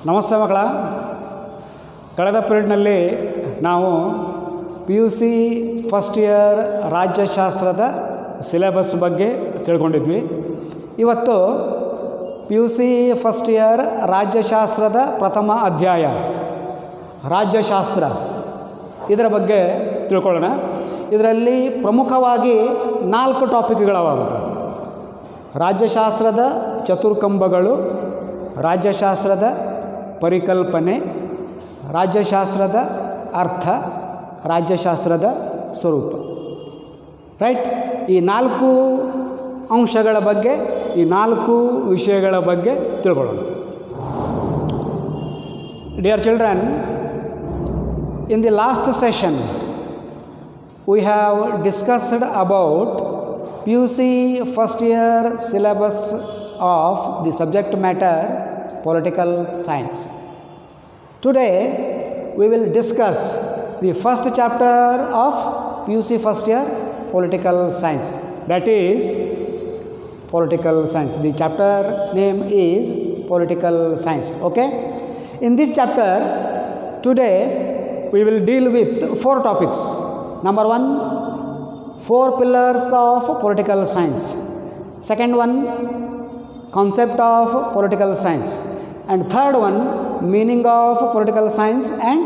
ನಮಸ್ತೆ ಮಕ್ಕಳ. ಕಳೆದ ಪೀರಿಯಡ್ನಲ್ಲಿ ನಾವು PUC ಫಸ್ಟ್ ಇಯರ್ ರಾಜ್ಯಶಾಸ್ತ್ರದ ಸಿಲೆಬಸ್ ಬಗ್ಗೆ ತಿಳ್ಕೊಂಡಿದ್ವಿ. ಇವತ್ತು PUC ಫಸ್ಟ್ ಇಯರ್ ರಾಜ್ಯಶಾಸ್ತ್ರದ ಪ್ರಥಮ ಅಧ್ಯಾಯ ರಾಜ್ಯಶಾಸ್ತ್ರ ಇದರ ಬಗ್ಗೆ ತಿಳ್ಕೊಳ್ಳೋಣ. ಇದರಲ್ಲಿ ಪ್ರಮುಖವಾಗಿ 4 ಟಾಪಿಕ್ಗಳವ. ರಾಜ್ಯಶಾಸ್ತ್ರದ ಚತುರ್ಕಂಬಗಳು, ರಾಜ್ಯಶಾಸ್ತ್ರದ ಪರಿಕಲ್ಪನೆ, ರಾಜ್ಯಶಾಸ್ತ್ರದ ಅರ್ಥ, ರಾಜ್ಯಶಾಸ್ತ್ರದ ಸ್ವರೂಪ. ರೈಟ್. ಈ 4 ಅಂಶಗಳ ಬಗ್ಗೆ, ಈ 4 ವಿಷಯಗಳ ಬಗ್ಗೆ ತಿಳ್ಕೊಳ್ಳೋಣ. Dear children, in the last session we have discussed about PUC first year syllabus of the subject matter political science. Today we will discuss the first chapter of PUC first year political science, that is political science. The chapter name is political science. Okay, in this chapter today we will deal with 4 topics. Number 1, 4 pillars of political science. Second one, concept of political science. And third one, meaning of political science and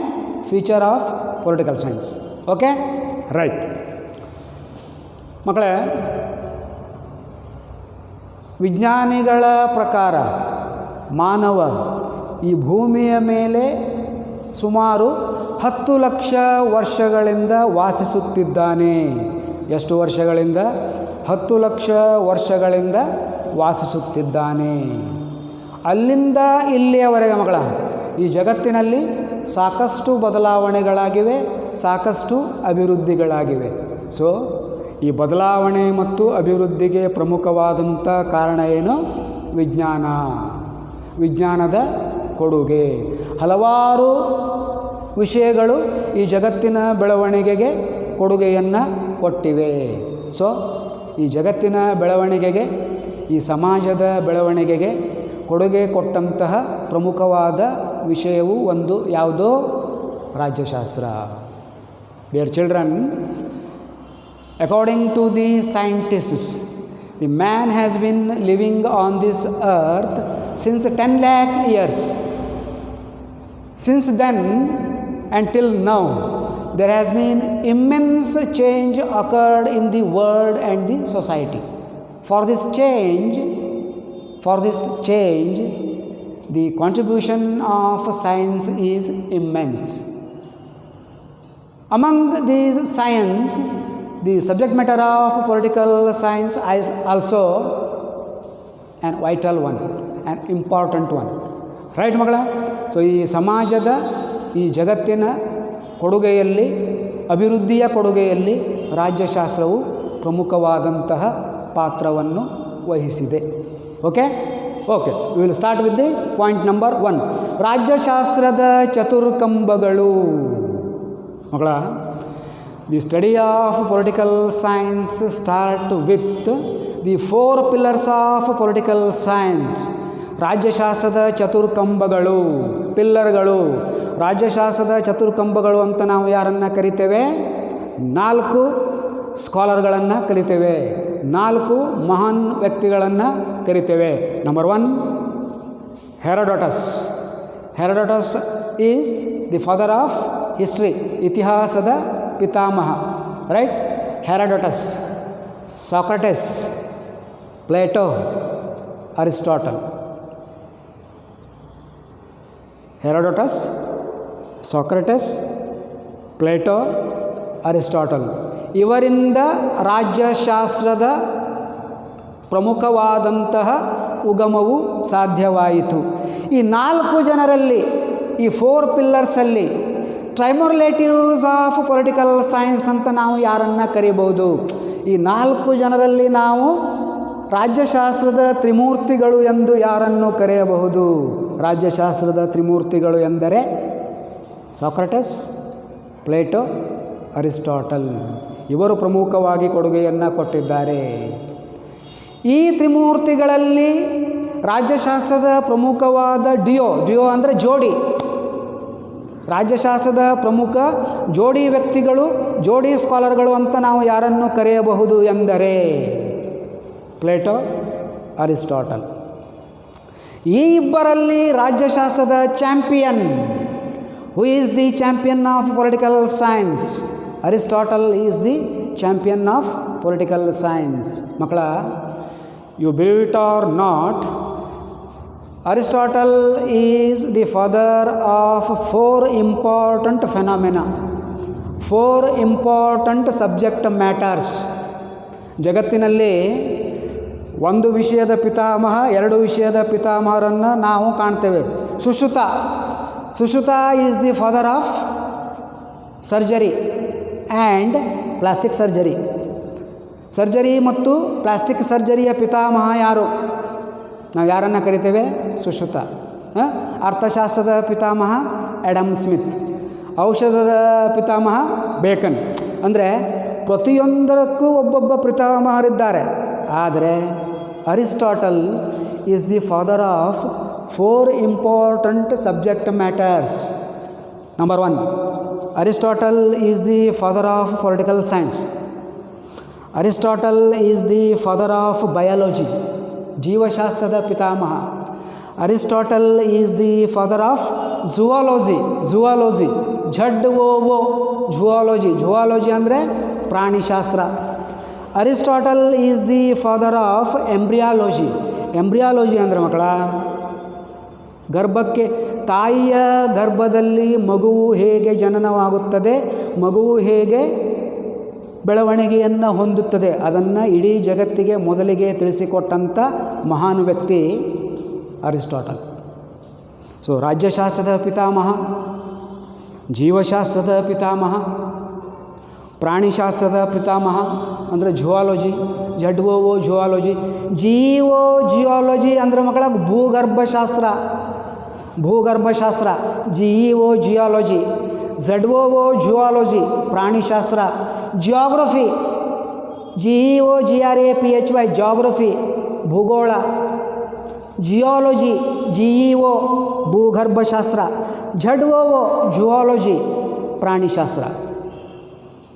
feature of political science. Okay? Right. ಮಕ್ಕಳೇ, ವಿಜ್ಞಾನಿಗಳ ಪ್ರಕಾರ ಮಾನವ ಈ ಭೂಮಿಯ ಮೇಲೆ ಸುಮಾರು 10 ಲಕ್ಷ ವರ್ಷಗಳಿಂದ ವಾಸಿಸುತ್ತಿದ್ದಾನೆ. ಎಷ್ಟು ವರ್ಷಗಳಿಂದ? 10 ಲಕ್ಷ ವರ್ಷಗಳಿಂದ ವಾಸಿಸುತ್ತಿದ್ದಾನೆ. ಅಲ್ಲಿಂದ ಇಲ್ಲಿಯವರೆಗೆ ಮಕ್ಕಳ ಈ ಜಗತ್ತಿನಲ್ಲಿ ಸಾಕಷ್ಟು ಬದಲಾವಣೆಗಳಾಗಿವೆ, ಸಾಕಷ್ಟು ಅಭಿವೃದ್ಧಿಗಳಾಗಿವೆ. ಸೊ ಈ ಬದಲಾವಣೆ ಮತ್ತು ಅಭಿವೃದ್ಧಿಗೆ ಪ್ರಮುಖವಾದಂಥ ಕಾರಣ ಏನು? ವಿಜ್ಞಾನ, ವಿಜ್ಞಾನದ ಕೊಡುಗೆ. ಹಲವಾರು ವಿಷಯಗಳು ಈ ಜಗತ್ತಿನ ಬೆಳವಣಿಗೆಗೆ ಕೊಡುಗೆಯನ್ನು ಕೊಟ್ಟಿವೆ. ಸೊ ಈ ಜಗತ್ತಿನ ಬೆಳವಣಿಗೆಗೆ, ಈ ಸಮಾಜದ ಬೆಳವಣಿಗೆಗೆ ಕೊಡುಗೆ ಕೊಟ್ಟಂತಹ ಪ್ರಮುಖವಾದ ವಿಷಯವು ಒಂದು ಯಾವುದೋ? ರಾಜ್ಯಶಾಸ್ತ್ರ. Dear children, according to the scientists, the man has been living on this earth since 10 lakh years. Since then until now, there has been immense change occurred in the world and the society. For this change, the contribution of science is immense. Among these science, the subject matter of political science is also an vital one, an important one. Right ಮಗಳ? So ಈ ಸಮಾಜದ, ಈ ಜಗತ್ತಿನ ಕೊಡುಗೆಯಲ್ಲಿ, ಅಭಿವೃದ್ಧಿಯ ಕೊಡುಗೆಯಲ್ಲಿ ರಾಜ್ಯಶಾಸ್ತ್ರವು ಪ್ರಮುಖವಾದಂತಹ ಪಾತ್ರವನ್ನು ವಹಿಸಿದೆ. Okay, we will start with the point number 1. ರಾಜ್ಯಶಾಸ್ತ್ರದ ಚತುರ್ಕಂಬಗಳು. ಮಗಳ, the study of political science start with the 4 pillars of political science. ರಾಜ್ಯಶಾಸ್ತ್ರದ ಚತುರ್ಕಂಬಗಳು, ಪಿಲ್ಲರ್ಗಳು. ರಾಜ್ಯಶಾಸ್ತ್ರದ ಚತುರ್ಕಂಬಗಳು ಅಂತ ನಾವು ಯಾರನ್ನು ಕರಿತೇವೆ? 4 ಸ್ಕಾಲರ್ಗಳನ್ನು ಕರಿತೇವೆ, 4 ಮಹಾನ್ ವ್ಯಕ್ತಿಗಳನ್ನು ಕರಿತೇವೆ. Number 1, Herodotus. Herodotus is the father of history, ಇತಿಹಾಸದ ಪಿತಾಮಹ. Right? Herodotus. Socrates, Plato, Aristotle. Herodotus, Socrates, Plato, Aristotle. ಇವರಿಂದ ರಾಜ್ಯಶಾಸ್ತ್ರದ ಪ್ರಮುಖವಾದಂತಹ ಉಗಮವು ಸಾಧ್ಯವಾಯಿತು. ಈ 4 ಜನರಲ್ಲಿ, ಈ 4 ಪಿಲ್ಲರ್ಸಲ್ಲಿ ಟ್ರೈಮೋರ್ಲೇಟಿವ್ಸ್ ಆಫ್ ಪೊಲಿಟಿಕಲ್ ಸೈನ್ಸ್ ಅಂತ ನಾವು ಯಾರನ್ನು ಕರಿಬೋದು? ಈ 4 ಜನರಲ್ಲಿ ನಾವು ರಾಜ್ಯಶಾಸ್ತ್ರದ ತ್ರಿಮೂರ್ತಿಗಳು ಎಂದು ಯಾರನ್ನು ಕರೆಯಬಹುದು? ರಾಜ್ಯಶಾಸ್ತ್ರದ ತ್ರಿಮೂರ್ತಿಗಳು ಎಂದರೆ ಸಾಕ್ರಟಿಸ್, ಪ್ಲೇಟೋ, ಅರಿಸ್ಟಾಟಲ್. ಇವರು ಪ್ರಮುಖವಾಗಿ ಕೊಡುಗೆಯನ್ನು ಕೊಟ್ಟಿದ್ದಾರೆ. ಈ ತ್ರಿಮೂರ್ತಿಗಳಲ್ಲಿ ರಾಜ್ಯಶಾಸ್ತ್ರದ ಪ್ರಮುಖವಾದ ಡಿಯೋ ಅಂದರೆ ಜೋಡಿ, ರಾಜ್ಯಶಾಸ್ತ್ರದ ಪ್ರಮುಖ ಜೋಡಿ ವ್ಯಕ್ತಿಗಳು, ಜೋಡಿ ಸ್ಕಾಲರ್ಗಳು ಅಂತ ನಾವು ಯಾರನ್ನು ಕರೆಯಬಹುದು ಎಂದರೆ ಪ್ಲೇಟೋ, ಅರಿಸ್ಟಾಟಲ್. ಈ ಇಬ್ಬರಲ್ಲಿ ರಾಜ್ಯಶಾಸ್ತ್ರದ champion, who is the champion of political science? Aristotle is the champion of political science. ಮಕ್ಕಳ, you believe it or not, Aristotle is the father of 4 important phenomena, 4 important subject matters. ಜಗತ್ತಿನಲ್ಲಿ ಒಂದು ವಿಷಯದ ಪಿತಾಮಹ, 2 ವಿಷಯದ ಪಿತಾಮಹರನ್ನು ನಾವು ಕಾಣ್ತೇವೆ. Sushruta is the father of surgery and plastic surgery. Surgery ಮತ್ತು plastic ಸರ್ಜರಿಯ ಪಿತಾಮಹ ಯಾರು? ನಾವು ಯಾರನ್ನು ಕರಿತೇವೆ? ಸುಶ್ರುತ. ಅರ್ಥಶಾಸ್ತ್ರದ ಪಿತಾಮಹ ಆ್ಯಡಮ್ ಸ್ಮಿತ್, ಔಷಧದ ಪಿತಾಮಹ ಬೇಕನ್. ಅಂದರೆ ಪ್ರತಿಯೊಂದರಕ್ಕೂ ಒಬ್ಬೊಬ್ಬ ಪಿತಾಮಹರಿದ್ದಾರೆ. ಆದರೆ Aristotle is the father of 4 important subject matters. Number 1, Aristotle is the father of political science. Aristotle is the father of biology, ಜೀವಶಾಸ್ತ್ರದ ಪಿತಾಮಹ. Aristotle is the father of zoology, zoology ಅಂದರೆ ಪ್ರಾಣಿಶಾಸ್ತ್ರ. Aristotle is the father of embryology ಅಂದರೆ ಮಕ್ಕಳ ಗರ್ಭಕ್ಕೆ, ತಾಯಿಯ ಗರ್ಭದಲ್ಲಿ ಮಗುವು ಹೇಗೆ ಜನನವಾಗುತ್ತದೆ, ಮಗುವು ಹೇಗೆ ಬೆಳವಣಿಗೆಯನ್ನು ಹೊಂದುತ್ತದೆ, ಅದನ್ನು ಇಡೀ ಜಗತ್ತಿಗೆ ಮೊದಲಿಗೆ ತಿಳಿಸಿಕೊಟ್ಟಂಥ ಮಹಾನ್ ವ್ಯಕ್ತಿ ಅರಿಸ್ಟಾಟಲ್. ಸೊ ರಾಜ್ಯಶಾಸ್ತ್ರದ ಪಿತಾಮಹ, ಜೀವಶಾಸ್ತ್ರದ ಪಿತಾಮಹ, ಪ್ರಾಣಿಶಾಸ್ತ್ರದ ಪಿತಾಮಹ ಅಂದರೆ ಝುವಾಲಜಿ, ಝುವಾಲಜಿ. ಜಿಯಾಲಜಿ ಅಂದರೆ ಮಕ್ಕಳ ಭೂಗರ್ಭಶಾಸ್ತ್ರ, ಜಿಯಾಲಜಿ. ಝುವಾಲಜಿ ಪ್ರಾಣಿಶಾಸ್ತ್ರ. ಜಿಯೋಗ್ರಫಿ, GEOGRAPHY ಜಾಗ್ರಫಿ ಭೂಗೋಳ. ಜಿಯಾಲಜಿ ಭೂಗರ್ಭಶಾಸ್ತ್ರ. ಝುವಾಲಜಿ ಪ್ರಾಣಿಶಾಸ್ತ್ರ.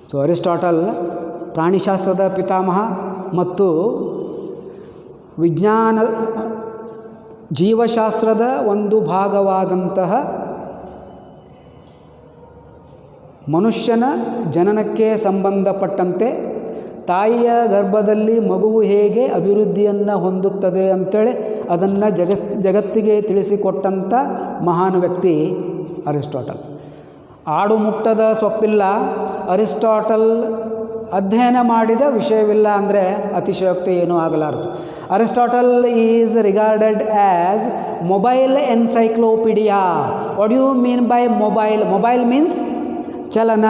ಸೊ ಅರಿಸ್ಟಾಟಲ್ ಪ್ರಾಣಿಶಾಸ್ತ್ರದ ಪಿತಾಮಹ ಮತ್ತು ವಿಜ್ಞಾನ ಜೀವಶಾಸ್ತ್ರದ ಒಂದು ಭಾಗವಾದಂತಹ ಮನುಷ್ಯನ ಜನನಕ್ಕೆ ಸಂಬಂಧಪಟ್ಟಂತೆ ತಾಯಿಯ ಗರ್ಭದಲ್ಲಿ ಮಗುವು ಹೇಗೆ ಅಭಿವೃದ್ಧಿಯನ್ನು ಹೊಂದುತ್ತದೆ ಅಂಥೇಳಿ ಅದನ್ನು ಜಗತ್ತಿಗೆ ತಿಳಿಸಿಕೊಟ್ಟಂಥ ಮಹಾನ್ ವ್ಯಕ್ತಿ ಅರಿಸ್ಟಾಟಲ್. ಆಡು ಮುಟ್ಟದ ಸೊಪ್ಪಿಲ್ಲ, ಅರಿಸ್ಟಾಟಲ್ ಅಧ್ಯಯನ ಮಾಡಿದ ವಿಷಯವಿಲ್ಲ ಅಂದರೆ ಅತಿಶಯೋಕ್ತಿ ಏನೂ ಆಗಲಾರದು. Aristotle is regarded as mobile encyclopedia. What you mean by mobile? Mobile means ಚಲನ,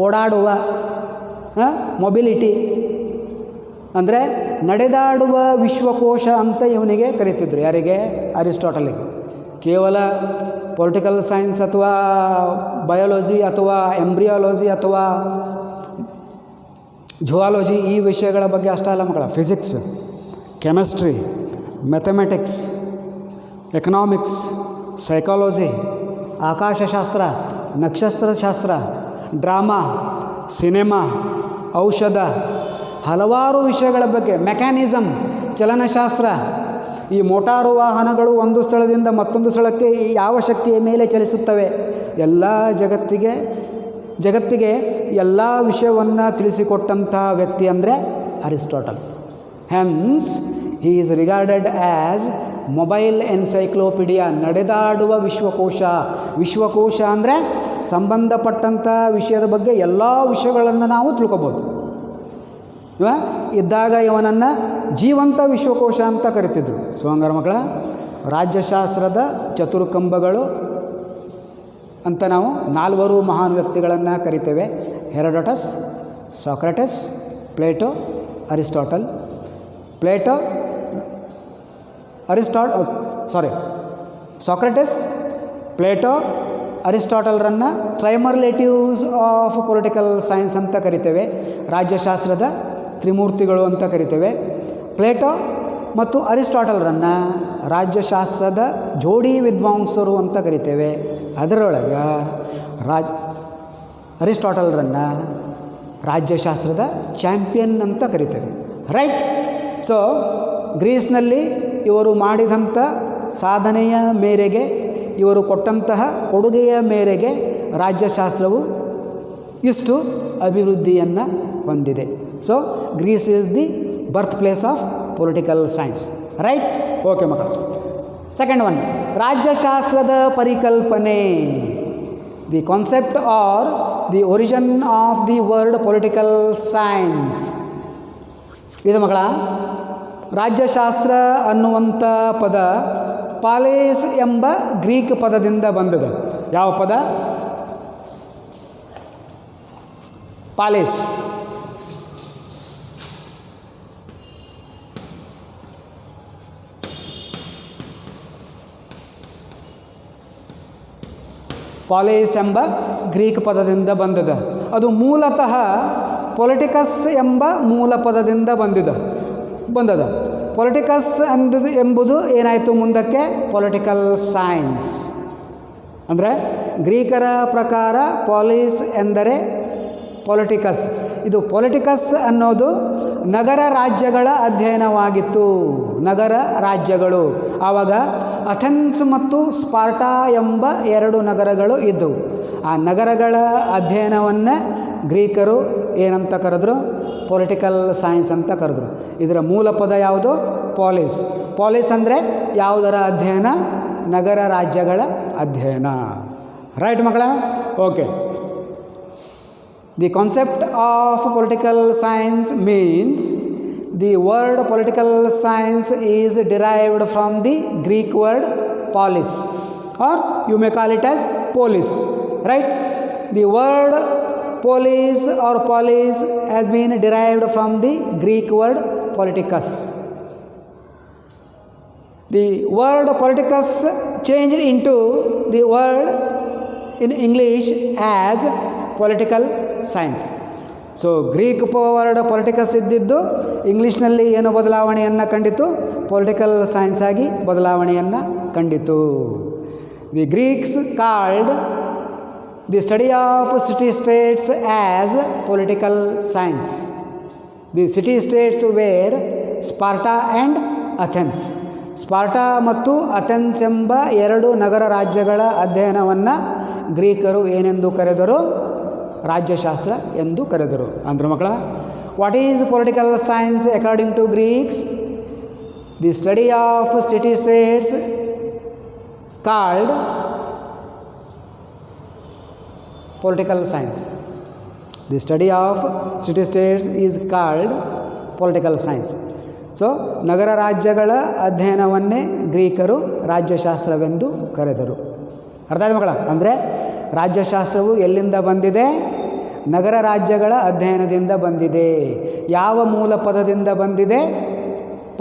ಓಡಾಡುವ, ಮೊಬಿಲಿಟಿ ಅಂದರೆ ನಡೆದಾಡುವ ವಿಶ್ವಕೋಶ ಅಂತ ಇವನಿಗೆ ಕರೀತಿದ್ರು. ಯಾರಿಗೆ? ಅರಿಸ್ಟಾಟಲಿಗೆ. ಕೇವಲ ಪೊಲಿಟಿಕಲ್ ಸೈನ್ಸ್ ಅಥವಾ ಬಯಾಲಜಿ ಅಥವಾ ಎಂಬ್ರಿಯಾಲಜಿ ಅಥವಾ ಝುವಾಲಜಿ ಈ ವಿಷಯಗಳ ಬಗ್ಗೆ ಅಷ್ಟೇ ಅಲ್ಲ ಮಕ್ಕಳ, physics, chemistry, mathematics, economics, psychology, ಆಕಾಶಶಾಸ್ತ್ರ, ನಕ್ಷತ್ರಶಾಸ್ತ್ರ, ಡ್ರಾಮಾ, ಸಿನೆಮಾ, ಔಷಧ, ಹಲವಾರು ವಿಷಯಗಳ ಬಗ್ಗೆ, ಮೆಕ್ಯಾನಿಸಮ್, ಚಲನಶಾಸ್ತ್ರ, ಈ ಮೋಟಾರು ವಾಹನಗಳು ಒಂದು ಸ್ಥಳದಿಂದ ಮತ್ತೊಂದು ಸ್ಥಳಕ್ಕೆ ಯಾವ ಶಕ್ತಿಯ ಮೇಲೆ ಚಲಿಸುತ್ತವೆ, ಎಲ್ಲ ಜಗತ್ತಿಗೆ ಎಲ್ಲ ವಿಷಯವನ್ನು ತಿಳಿಸಿಕೊಟ್ಟಂಥ ವ್ಯಕ್ತಿ ಅಂದರೆ Aristotle. Hence he is regarded as mobile encyclopaedia, ನಡೆದಾಡುವ ವಿಶ್ವಕೋಶ ಅಂದರೆ ಸಂಬಂಧಪಟ್ಟಂಥ ವಿಷಯದ ಬಗ್ಗೆ ಎಲ್ಲ ವಿಷಯಗಳನ್ನು ನಾವು ತಿಳ್ಕೊಬೋದು. ಇದ್ದಾಗ ಇವನನ್ನು ಜೀವಂತ ವಿಶ್ವಕೋಶ ಅಂತ ಕರಿತಿದ್ರು. ಸೊ ಹಂಗಾರೆ ಮಕ್ಕಳ, ರಾಜ್ಯಶಾಸ್ತ್ರದ ಚತುರ್ಕಂಬಗಳು ಅಂತ ನಾವು 4 ಮಹಾನ್ ವ್ಯಕ್ತಿಗಳನ್ನು ಕರಿತೇವೆ. Herodotus, Socrates, Plato, Aristotle. Socrates, Plato, ಅರಿಸ್ಟಾಟಲ್ರನ್ನು ಟ್ರೈಮರ್ಲೇಟಿವ್ಸ್ ಆಫ್ ಪೊಲಿಟಿಕಲ್ ಸೈನ್ಸ್ ಅಂತ ಕರಿತೇವೆ. ರಾಜ್ಯಶಾಸ್ತ್ರದ ತ್ರಿಮೂರ್ತಿಗಳು ಅಂತ ಕರಿತೇವೆ. ಪ್ಲೇಟೋ ಮತ್ತು ಅರಿಸ್ಟಾಟಲ್ರನ್ನು ರಾಜ್ಯಶಾಸ್ತ್ರದ ಜೋಡಿ ವಿದ್ವಾಂಸರು ಅಂತ ಕರಿತೇವೆ. ಅದರೊಳಗೆ ಅರಿಸ್ಟಾಟಲ್ರನ್ನು ರಾಜ್ಯಶಾಸ್ತ್ರದ ಚಾಂಪಿಯನ್ ಅಂತ ಕರಿತೇವೆ. ರೈಟ್. ಸೊ ಗ್ರೀಸ್ನಲ್ಲಿ ಇವರು ಮಾಡಿದಂಥ ಸಾಧನೆಯ ಮೇರೆಗೆ, ಇವರು ಕೊಟ್ಟಂತಹ ಕೊಡುಗೆಯ ಮೇರೆಗೆ ರಾಜ್ಯಶಾಸ್ತ್ರವು ಇಷ್ಟು ಅಭಿವೃದ್ಧಿಯನ್ನು ಹೊಂದಿದೆ. So Greece is the birth place of political science. Right. Okay ಮಕ್ಕಳು. ಸೆಕೆಂಡ್ ಒನ್, ರಾಜ್ಯಶಾಸ್ತ್ರದ ಪರಿಕಲ್ಪನೆ. The concept or the origin of the word political science. ಇದು ಮಕ್ಕಳ, ರಾಜ್ಯಶಾಸ್ತ್ರ ಅನ್ನುವಂಥ ಪದ ಪಾಲೇಸ್ ಎಂಬ ಗ್ರೀಕ್ ಪದದಿಂದ ಬಂದಿದೆ. ಯಾವ ಪದ? ಪಾಲೇಸ್. ಪಾಲೇಸ್ ಎಂಬ ಗ್ರೀಕ್ ಪದದಿಂದ ಬಂದಿದೆ. ಅದು ಮೂಲತಃ ಪೊಲಿಟಿಕಸ್ ಎಂಬ ಮೂಲ ಪದದಿಂದ ಬಂದದ. ಪೊಲಿಟಿಕಸ್ ಎಂಬುದು ಏನಾಯಿತು ಮುಂದಕ್ಕೆ ಪೊಲಿಟಿಕಲ್ ಸೈನ್ಸ್. ಅಂದರೆ ಗ್ರೀಕರ ಪ್ರಕಾರ ಪಾಲಿಸ್ ಎಂದರೆ ಪೊಲಿಟಿಕಸ್. ಇದು ಪೊಲಿಟಿಕಸ್ ಅನ್ನೋದು ನಗರ ರಾಜ್ಯಗಳ ಅಧ್ಯಯನವಾಗಿತ್ತು. ನಗರ ರಾಜ್ಯಗಳು ಆವಾಗ ಅಥೆನ್ಸ್ ಮತ್ತು ಸ್ಪಾರ್ಟಾ ಎಂಬ 2 ನಗರಗಳು ಇದ್ದವು. ಆ ನಗರಗಳ ಅಧ್ಯಯನವನ್ನು ಗ್ರೀಕರು ಏನಂತ ಕರೆದ್ರು? ಪೊಲಿಟಿಕಲ್ ಸೈನ್ಸ್ ಅಂತ ಕರೆದ್ರು. ಇದರ ಮೂಲ ಪದ ಯಾವುದು? ಪಾಲಿಸ್. ಪಾಲಿಸ್ ಅಂದರೆ ಯಾವುದರ ಅಧ್ಯಯನ? ನಗರ ರಾಜ್ಯಗಳ ಅಧ್ಯಯನ. ರೈಟ್ ಮಕ್ಕಳ? Okay. The concept of political science means the word political science is derived from the Greek word polis, or you may call it as polis. Right. The word police or polis has been derived from the Greek word politicus. The word politicus changed into the word in English as political science. So Greek word politicus ಇದ್ದಿದ್ದು ಇಂಗ್ಲೀಷ್ನಲ್ಲಿ ಏನು ಬದಲಾವಣೆಯನ್ನು ಕಂಡಿತು? Political science ಆಗಿ ಬದಲಾವಣೆಯನ್ನು ಕಂಡಿತು. The Greeks called the study of city-states as political science. The city-states were Sparta and Athens. Sparta ಮತ್ತು Athens ಎಂಬ 2 ನಗರ ರಾಜ್ಯಗಳ ಅಧ್ಯಯನವನ್ನು ಗ್ರೀಕರು ಏನೆಂದು ಕರೆದರು? ರಾಜ್ಯಶಾಸ್ತ್ರ ಎಂದು ಕರೆದರು. ಅಂದ್ರೆ ಮಕ್ಕಳ, what is political science according to Greeks? The study of city states called political science. The study of city states is called political science. So ನಗರ ರಾಜ್ಯಗಳ ಅಧ್ಯಯನವನ್ನೇ ಗ್ರೀಕರು ರಾಜ್ಯಶಾಸ್ತ್ರವೆಂದು ಕರೆದರು. ಅರ್ಥ ಆಯ್ತು ಮಕ್ಕಳ? ಅಂದರೆ ರಾಜ್ಯಶಾಸ್ತ್ರವು ಎಲ್ಲಿಂದ ಬಂದಿದೆ? ನಗರ ರಾಜ್ಯಗಳ ಅಧ್ಯಯನದಿಂದ ಬಂದಿದೆ. ಯಾವ ಮೂಲ ಪದದಿಂದ ಬಂದಿದೆ?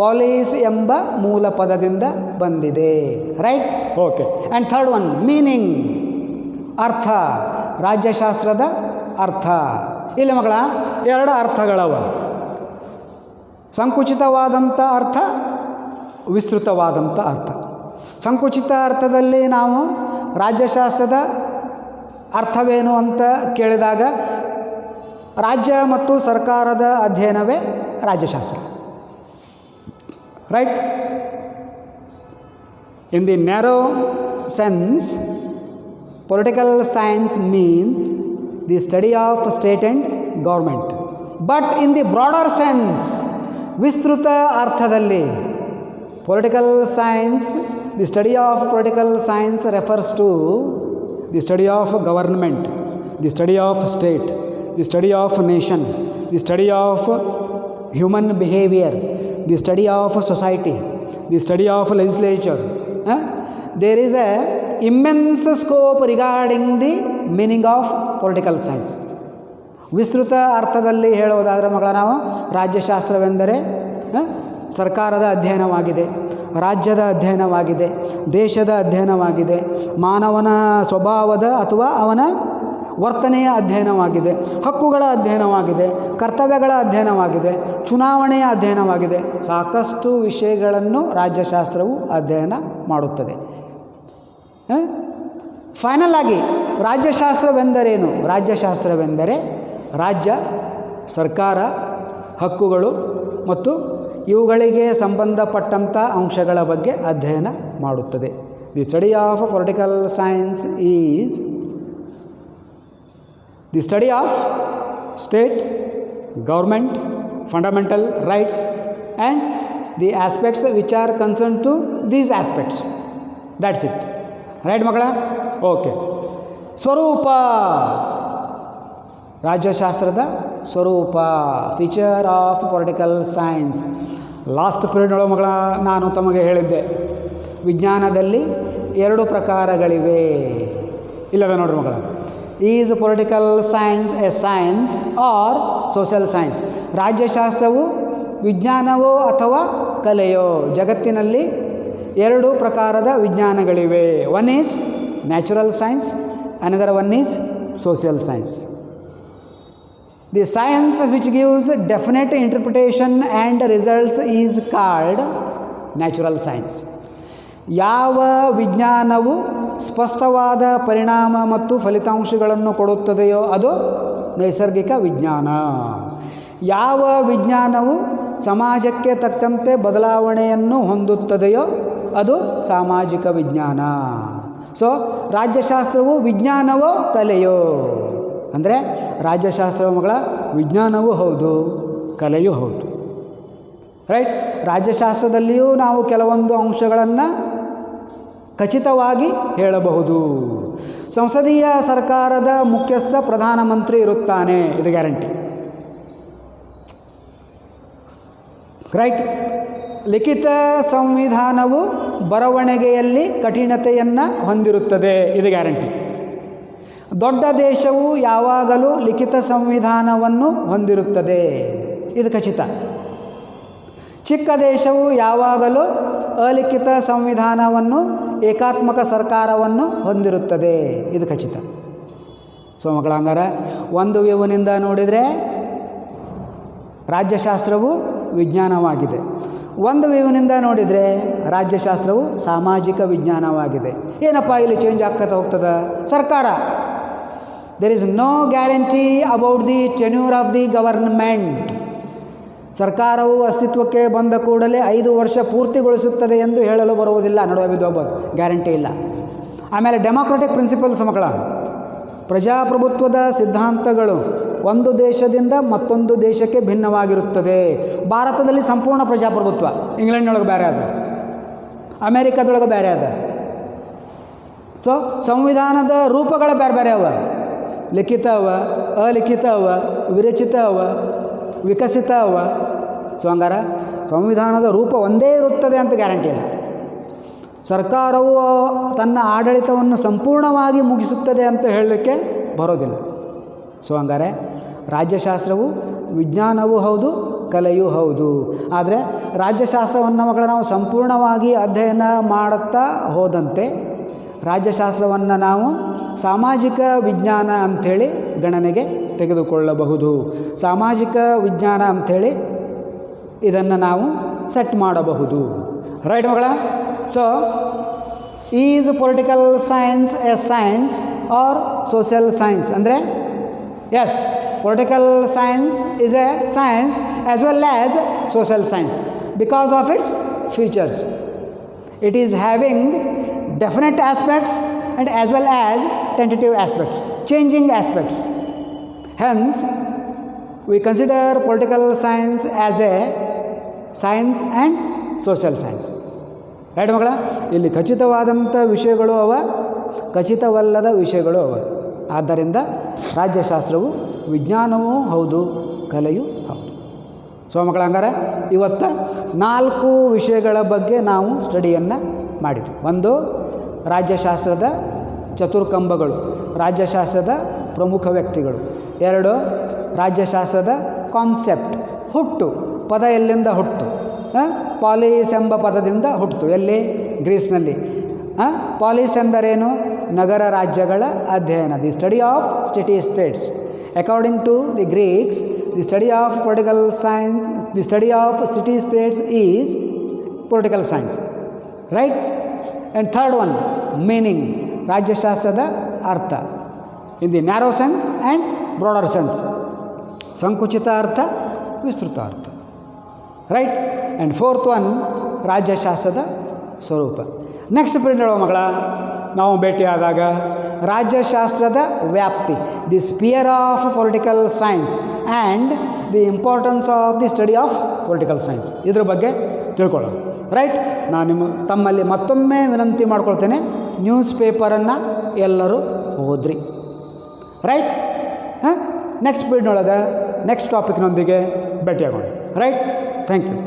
ಪಾಲಿಸ್ ಎಂಬ ಮೂಲ ಪದದಿಂದ ಬಂದಿದೆ. Right. Okay. And third one, meaning, ಅರ್ಥ. ರಾಜ್ಯಶಾಸ್ತ್ರದ ಅರ್ಥ. ಇಲ್ಲ ಮಕ್ಕಳ, 2 ಅರ್ಥಗಳವ. ಸಂಕುಚಿತವಾದಂಥ ಅರ್ಥ, ವಿಸ್ತೃತವಾದಂಥ ಅರ್ಥ. ಸಂಕುಚಿತ ಅರ್ಥದಲ್ಲಿ ನಾವು ರಾಜ್ಯಶಾಸ್ತ್ರದ ಅರ್ಥವೇನು ಅಂತ ಕೇಳಿದಾಗ ರಾಜ್ಯ ಮತ್ತು ಸರ್ಕಾರದ ಅಧ್ಯಯನವೇ ರಾಜ್ಯಶಾಸ್ತ್ರ. Right. In the narrow sense, political science means the study of state and government. But in the broader sense, ವಿಸ್ತೃತ ಅರ್ಥದಲ್ಲಿ political science, the study of political science refers to the study of government, the study of state, the study of nation, the study of human behavior, the study of society, the study of legislature. There is a immense scope regarding the meaning of political science. ವಿಸ್ತೃತ ಅರ್ಥದಲ್ಲಿ ಹೇಳುವುದಾದರೆ ಮಕ್ಕಳ, ನಾವು ರಾಜ್ಯಶಾಸ್ತ್ರವೆಂದರೆ ಸರ್ಕಾರದ ಅಧ್ಯಯನವಾಗಿದೆ, ರಾಜ್ಯದ ಅಧ್ಯಯನವಾಗಿದೆ, ದೇಶದ ಅಧ್ಯಯನವಾಗಿದೆ, ಮಾನವನ ಸ್ವಭಾವದ ಅಥವಾ ಅವನ ವರ್ತನೆಯ ಅಧ್ಯಯನವಾಗಿದೆ, ಹಕ್ಕುಗಳ ಅಧ್ಯಯನವಾಗಿದೆ, ಕರ್ತವ್ಯಗಳ ಅಧ್ಯಯನವಾಗಿದೆ, ಚುನಾವಣೆಯ ಅಧ್ಯಯನವಾಗಿದೆ. ಸಾಕಷ್ಟು ವಿಷಯಗಳನ್ನು ರಾಜ್ಯಶಾಸ್ತ್ರವು ಅಧ್ಯಯನ ಮಾಡುತ್ತದೆ. ಫೈನಲ್ ಆಗಿ ರಾಜ್ಯಶಾಸ್ತ್ರವೆಂದರೇನು? ರಾಜ್ಯಶಾಸ್ತ್ರವೆಂದರೆ ರಾಜ್ಯ, ಸರ್ಕಾರ, ಹಕ್ಕುಗಳು ಮತ್ತು ಇವುಗಳಿಗೆ ಸಂಬಂಧಪಟ್ಟಂಥ ಅಂಶಗಳ ಬಗ್ಗೆ ಅಧ್ಯಯನ ಮಾಡುತ್ತದೆ. The study of political science is the study of state, government, fundamental rights and the aspects which are concern to these aspects. That's it. Right ಮಕ್ಕಳ? ಓಕೆ. ಸ್ವರೂಪ, ರಾಜ್ಯಶಾಸ್ತ್ರದ ಸ್ವರೂಪ, feature of political science. Last period ಮಗಳ ನಾನು ತಮಗೆ ಹೇಳಿದ್ದೆ, ವಿಜ್ಞಾನದಲ್ಲಿ 2 ಪ್ರಕಾರಗಳಿವೆ. ಇಲ್ಲವೇ ನೋಡ್ರಿ ಮಗಳ. Is political science a science or social science? ರಾಜ್ಯಶಾಸ್ತ್ರವು ವಿಜ್ಞಾನವೋ ಅಥವಾ ಕಲೆಯೋ? ಜಗತ್ತಿನಲ್ಲಿ 2 ಪ್ರಕಾರದ ವಿಜ್ಞಾನಗಳಿವೆ. One is natural science, another one is social science. The science which gives definite interpretation and results is called natural science. ಯಾವ ವಿಜ್ಞಾನವು ಸ್ಪಷ್ಟವಾದ ಪರಿಣಾಮ ಮತ್ತು ಫಲಿತಾಂಶಗಳನ್ನು ಕೊಡುತ್ತದೆಯೋ ಅದು ನೈಸರ್ಗಿಕ ವಿಜ್ಞಾನ. ಯಾವ ವಿಜ್ಞಾನವು ಸಮಾಜಕ್ಕೆ ತಕ್ಕಂತೆ ಬದಲಾವಣೆಯನ್ನು ಹೊಂದುತ್ತದೆಯೋ ಅದು ಸಾಮಾಜಿಕ ವಿಜ್ಞಾನ. ಸೊ ರಾಜ್ಯಶಾಸ್ತ್ರವು ವಿಜ್ಞಾನವೋ ಕಲೆಯೋ? ಅಂದರೆ ರಾಜ್ಯಶಾಸ್ತ್ರವು ಮಗಳ ವಿಜ್ಞಾನವೂ ಹೌದು, ಕಲೆಯೂ ಹೌದು. ರೈಟ್? ರಾಜ್ಯಶಾಸ್ತ್ರದಲ್ಲಿಯೂ ನಾವು ಕೆಲವೊಂದು ಅಂಶಗಳನ್ನು ಖಚಿತವಾಗಿ ಹೇಳಬಹುದು. ಸಂಸದೀಯ ಸರ್ಕಾರದ ಮುಖ್ಯಸ್ಥ ಪ್ರಧಾನಮಂತ್ರಿ ಇರುತ್ತಾನೆ, ಇದು ಗ್ಯಾರಂಟಿ. ರೈಟ್? ಲಿಖಿತ ಸಂವಿಧಾನವು ಬರವಣಿಗೆಯಲ್ಲಿ ಕಠಿಣತೆಯನ್ನು ಹೊಂದಿರುತ್ತದೆ, ಇದು ಗ್ಯಾರಂಟಿ. ದೊಡ್ಡ ದೇಶವು ಯಾವಾಗಲೂ ಲಿಖಿತ ಸಂವಿಧಾನವನ್ನು ಹೊಂದಿರುತ್ತದೆ, ಇದು ಖಚಿತ. ಚಿಕ್ಕ ದೇಶವು ಯಾವಾಗಲೂ ಅಲಿಖಿತ ಸಂವಿಧಾನವನ್ನು, ಏಕಾತ್ಮಕ ಸರ್ಕಾರವನ್ನು ಹೊಂದಿರುತ್ತದೆ, ಇದು ಖಚಿತ. ಸೊ ಮಕ್ಕಳ, ಹಂಗಾರೆ ಒಂದು ವ್ಯೂವಿನಿಂದ ನೋಡಿದರೆ ರಾಜ್ಯಶಾಸ್ತ್ರವು ವಿಜ್ಞಾನವಾಗಿದೆ, ಒಂದು ವ್ಯೂವಿನಿಂದ ನೋಡಿದರೆ ರಾಜ್ಯಶಾಸ್ತ್ರವು ಸಾಮಾಜಿಕ ವಿಜ್ಞಾನವಾಗಿದೆ. ಏನಪ್ಪ ಇಲ್ಲಿ ಚೇಂಜ್ ಆಗ್ತಾ ಹೋಗ್ತದೆ? ಸರ್ಕಾರ. There is no guarantee about the tenure of the government. ಸರ್ಕಾರವು ಅಸ್ತಿತ್ವಕ್ಕೆ ಬಂದ ಕೂಡಲೇ 5 ವರ್ಷ ಪೂರ್ತಿಗೊಳಿಸುತ್ತದೆ ಎಂದು ಹೇಳಲು ಬರುವುದಿಲ್ಲ, ನಡುವೆ ಬಿದ್ದೋಗ್ಬೋದು, ಗ್ಯಾರಂಟಿ ಇಲ್ಲ. ಆಮೇಲೆ ಡೆಮೋಕ್ರೆಟಿಕ್ ಪ್ರಿನ್ಸಿಪಲ್ಸ್ ಮಕ್ಕಳ, ಪ್ರಜಾಪ್ರಭುತ್ವದ ಸಿದ್ಧಾಂತಗಳು ಒಂದು ದೇಶದಿಂದ ಮತ್ತೊಂದು ದೇಶಕ್ಕೆ ಭಿನ್ನವಾಗಿರುತ್ತದೆ. ಭಾರತದಲ್ಲಿ ಸಂಪೂರ್ಣ ಪ್ರಜಾಪ್ರಭುತ್ವ, ಇಂಗ್ಲೆಂಡ್ನೊಳಗೆ ಬೇರೆ ಅದ, ಅಮೇರಿಕಾದೊಳಗೆ ಬೇರೆ ಅದ. ಸೊ ಸಂವಿಧಾನದ ರೂಪಗಳು ಬೇರೆ ಬೇರೆ ಅವ, ಲಿಖಿತ ಅವ, ಅಲಿಖಿತ ಅವ, ವಿರಚಿತ ಅವ, ವಿಕಸಿತ ಅವ. ಸೊ ಹಂಗಾರೆ ಸಂವಿಧಾನದ ರೂಪ ಒಂದೇ ಇರುತ್ತದೆ ಅಂತ ಗ್ಯಾರಂಟಿ ಇಲ್ಲ. ಸರ್ಕಾರವು ತನ್ನ ಆಡಳಿತವನ್ನು ಸಂಪೂರ್ಣವಾಗಿ ಮುಗಿಸುತ್ತದೆ ಅಂತ ಹೇಳಲಿಕ್ಕೆ ಬರೋದಿಲ್ಲ. ಸೊ ಹಂಗಾರೆ ರಾಜ್ಯಶಾಸ್ತ್ರವು ವಿಜ್ಞಾನವೂ ಹೌದು, ಕಲೆಯೂ ಹೌದು. ಆದರೆ ರಾಜ್ಯಶಾಸ್ತ್ರವನ್ನು ಮಕ್ಕಳ ನಾವು ಸಂಪೂರ್ಣವಾಗಿ ಅಧ್ಯಯನ ಮಾಡುತ್ತಾ ಹೋದಂತೆ ರಾಜ್ಯಶಾಸ್ತ್ರವನ್ನು ನಾವು ಸಾಮಾಜಿಕ ವಿಜ್ಞಾನ ಅಂಥೇಳಿ ಗಣನೆಗೆ ತೆಗೆದುಕೊಳ್ಳಬಹುದು. ಸಾಮಾಜಿಕ ವಿಜ್ಞಾನ ಅಂಥೇಳಿ ಇದನ್ನು ನಾವು ಸೆಟ್ ಮಾಡಬಹುದು. ರೈಟ್ ಮಕ್ಕಳ? So is political science a science or social science? ಅಂದರೆ yes, political science is a science as well as social science because of its features. It is having definite aspects and as well as tentative aspects, changing aspects. Hence, we consider political science as a science and social science. Right ಮಕ್ಕಳ? ಇಲ್ಲಿ ಖಚಿತವಾದಂಥ ವಿಷಯಗಳು ಅವ, ಖಚಿತವಲ್ಲದ ವಿಷಯಗಳು ಅವ. ಆದ್ದರಿಂದ ರಾಜ್ಯಶಾಸ್ತ್ರವು ವಿಜ್ಞಾನವೂ ಹೌದು, ಕಲೆಯೂ ಹೌದು. So ಮಕ್ಕಳ, ಹಂಗಾರೆ ಇವತ್ತು 4 ವಿಷಯಗಳ ಬಗ್ಗೆ ನಾವು ಸ್ಟಡಿಯನ್ನು ಮಾಡಿದ್ವಿ. ಒಂದು, ರಾಜ್ಯಶಾಸ್ತ್ರದ ಚತುರ್ಕಂಬಗಳು, ರಾಜ್ಯಶಾಸ್ತ್ರದ ಪ್ರಮುಖ ವ್ಯಕ್ತಿಗಳು. 2, ರಾಜ್ಯಶಾಸ್ತ್ರದ ಕಾನ್ಸೆಪ್ಟ್, ಹುಟ್ಟು, ಪದ ಎಲ್ಲಿಂದ ಹುಟ್ಟು? ಪಾಲಿಸ್ ಎಂಬ ಪದದಿಂದ ಹುಟ್ಟಿತು. ಎಲ್ಲಿ? ಗ್ರೀಸ್ನಲ್ಲಿ. ಪಾಲಿಸ್ ಎಂದರೇನು? ನಗರ ರಾಜ್ಯಗಳ ಅಧ್ಯಯನ, the study of states. According to the Greeks, the study of political science, the study of city states is political science, right. And third one, meaning, ರಾಜ್ಯಶಾಸ್ತ್ರದ ಅರ್ಥ in the narrow sense and broader sense, ಸಂಕುಚಿತ ಅರ್ಥ, ವಿಸ್ತೃತ ಅರ್ಥ, right. And fourth one, ರಾಜ್ಯಶಾಸ್ತ್ರದ ಸ್ವರೂಪ. Next point ಹೇಳುವ ಮಗಳ ನಾವು ಭೇಟಿಯಾದಾಗ ರಾಜ್ಯಶಾಸ್ತ್ರದ ವ್ಯಾಪ್ತಿ, the sphere of political science and the importance of the study of political science, ಇದ್ರ ಬಗ್ಗೆ ತಿಳ್ಕೊಳ್ಳೋಣ, ರೈಟ್. ನಾನು ತಮ್ಮಲ್ಲಿ ಮತ್ತೊಮ್ಮೆ ವಿನಂತಿ ಮಾಡ್ಕೊಳ್ತೇನೆ, ನ್ಯೂಸ್ ಪೇಪರನ್ನು ಎಲ್ಲರೂ ಓದ್ರಿ, ರೈಟ್. ನೆಕ್ಸ್ಟ್ ಪೀರಿಯಡ್ನೊಳಗೆ ನೆಕ್ಸ್ಟ್ ಟಾಪಿಕ್ನೊಂದಿಗೆ ಭೇಟಿಯಾಗೋಣ, ರೈಟ್. Thank you.